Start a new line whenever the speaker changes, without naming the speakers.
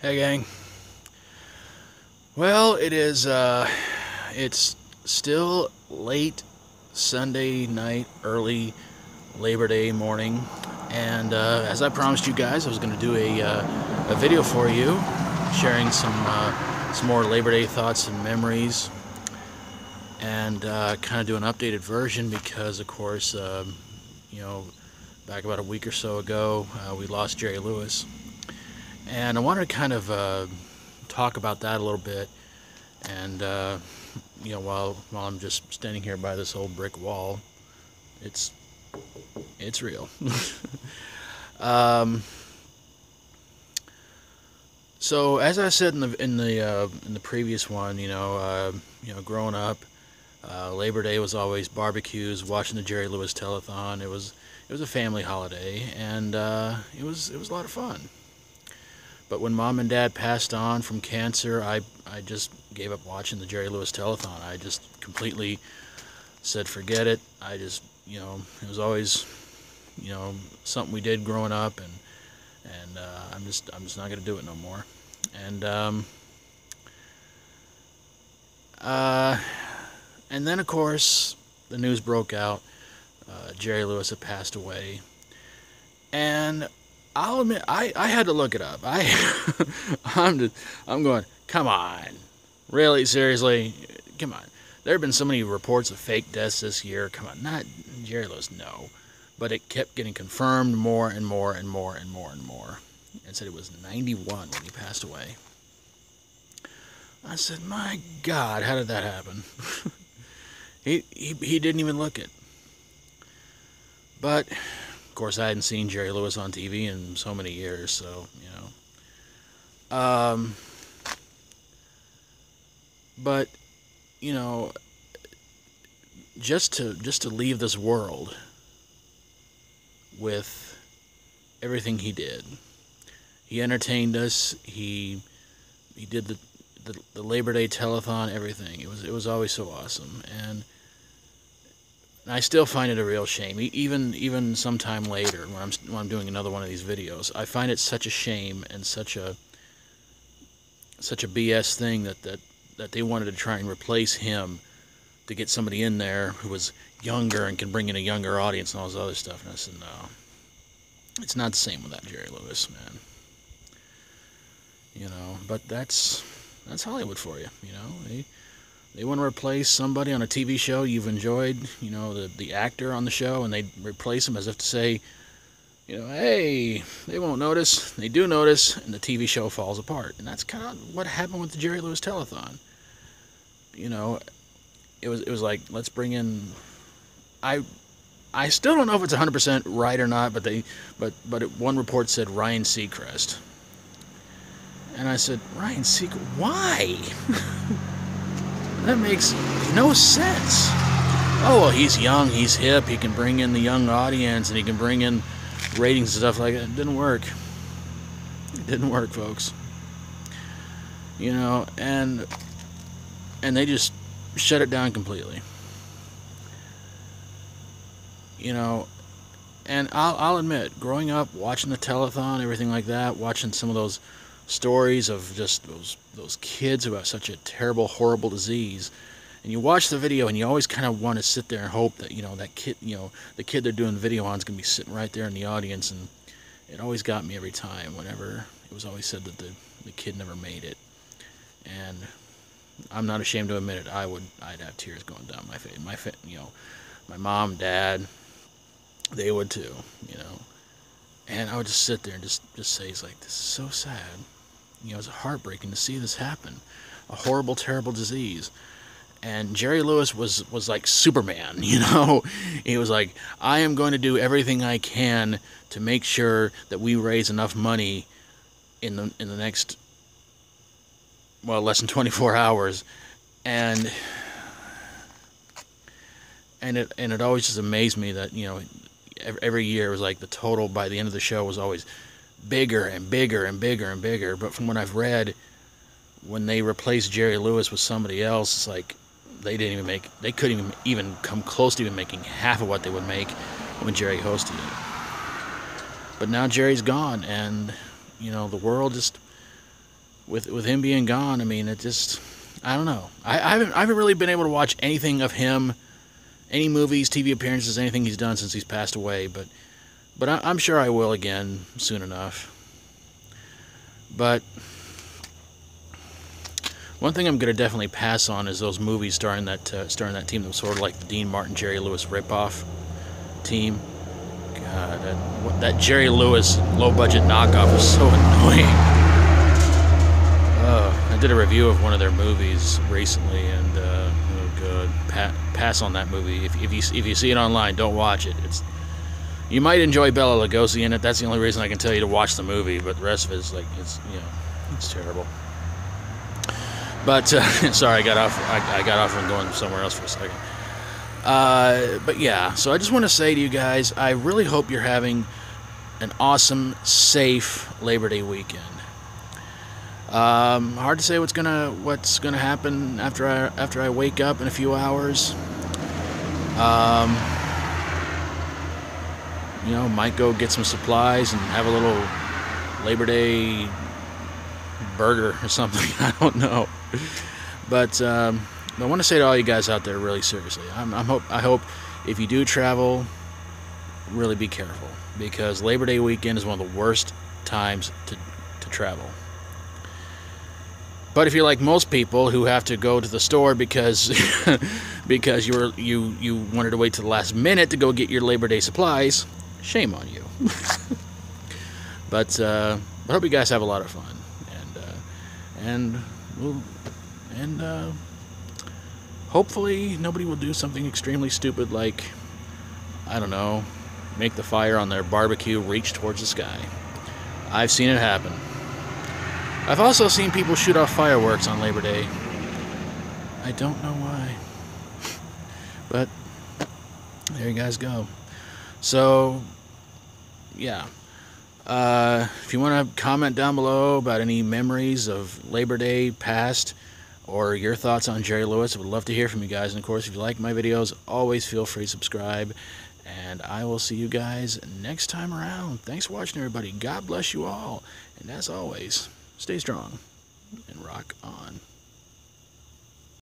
Hey gang. Well, it's still late Sunday night, early Labor Day morning, and as I promised you guys, I was going to do a video for you, sharing some more Labor Day thoughts and memories, and kind of do an updated version because, of course, you know, back about a week or so ago, we lost Jerry Lewis, and I wanted to kind of talk about that a little bit. And while I'm just standing here by this old brick wall, it's real. um, so as I said in the previous one, growing up, Labor Day was always barbecues, watching the Jerry Lewis telethon. It was a family holiday, and it was a lot of fun. But when Mom and Dad passed on from cancer, I just gave up watching the Jerry Lewis telethon. I just completely said, forget it. It was always, something we did growing up, and I'm just not gonna do it no more. And uh, and then of course the news broke out. Jerry Lewis had passed away, and I'll admit, I had to look it up. I'm going, come on, really, seriously, come on. There have been so many reports of fake deaths this year. Come on, not Jerry Lewis, no, but it kept getting confirmed more and more and more and more and more. And said it was 91 when he passed away. I said, my God, how did that happen? he didn't even look it. But of course, I hadn't seen Jerry Lewis on TV in so many years, so but just to leave this world with everything he did. He entertained us. He did the Labor Day telethon, everything. It was always so awesome, and I still find it a real shame. Even sometime later, when I'm doing another one of these videos, I find it such a shame and such a BS thing that they wanted to try and replace him to get somebody in there who was younger and can bring in a younger audience and all this other stuff. And I said, no, it's not the same without Jerry Lewis, man. But that's Hollywood for you. They want to replace somebody on a TV show you've enjoyed, the actor on the show, and they replace him as if to say, hey, they won't notice. They do notice, and the TV show falls apart. And that's kind of what happened with the Jerry Lewis telethon. It was like, let's bring in. I still don't know if it's 100% right or not, but one report said Ryan Seacrest, and I said, Ryan Seacrest, why? That makes no sense. Oh, well, he's young, he's hip, he can bring in the young audience, and he can bring in ratings and stuff like that. It didn't work. It didn't work, folks. And they just shut it down completely. And I'll admit, growing up, watching the telethon, everything like that, watching some of those stories of just those kids who have such a terrible, horrible disease, and you watch the video and you always kind of want to sit there and hope that that kid, the kid they're doing the video on is going to be sitting right there in the audience. And it always got me every time whenever it was always said that the kid never made it. And I'm not ashamed to admit it, I'd have tears going down my face. My mom, dad, they would too, and I would just sit there and just say, it's like, this is so sad. It's heartbreaking to see this happen. A horrible, terrible disease. And Jerry Lewis was like Superman, He was like, I am going to do everything I can to make sure that we raise enough money in the next, well, less than 24 hours. And it always just amazed me that, every year it was like the total by the end of the show was always bigger and bigger and bigger and bigger. But from what I've read, when they replaced Jerry Lewis with somebody else, it's like they couldn't even come close to even making half of what they would make when Jerry hosted it. But now Jerry's gone, and the world just with him being gone, I mean, it just, I don't know. I haven't really been able to watch anything of him, any movies, TV appearances, anything he's done since he's passed away. But I'm sure I will again soon enough. But one thing I'm gonna definitely pass on is those movies starring that team that was sort of like the Dean Martin, Jerry Lewis ripoff team. God, that Jerry Lewis low budget knockoff was so annoying. I did a review of one of their movies recently, and oh god, pass on that movie. If you see it online, don't watch it. You might enjoy Bela Lugosi in it. That's the only reason I can tell you to watch the movie. But the rest of it is like it's terrible. But sorry, I got off and going somewhere else for a second. But yeah, so I just want to say to you guys, I really hope you're having an awesome, safe Labor Day weekend. Hard to say what's gonna happen after I wake up in a few hours. Might go get some supplies and have a little Labor Day burger or something. I don't know. But I want to say to all you guys out there, really seriously, I hope if you do travel, really be careful, because Labor Day weekend is one of the worst times to travel. But if you're like most people who have to go to the store because you wanted to wait to the last minute to go get your Labor Day supplies, shame on you. But I hope you guys have a lot of fun, and hopefully nobody will do something extremely stupid like, I don't know, make the fire on their barbecue reach towards the sky. I've seen it happen. I've also seen people shoot off fireworks on Labor Day. I don't know why. But there you guys go. So, yeah. If you want to comment down below about any memories of Labor Day past, or your thoughts on Jerry Lewis, I would love to hear from you guys. And of course, if you like my videos, always feel free to subscribe. And I will see you guys next time around. Thanks for watching, everybody. God bless you all. And as always, stay strong and rock on.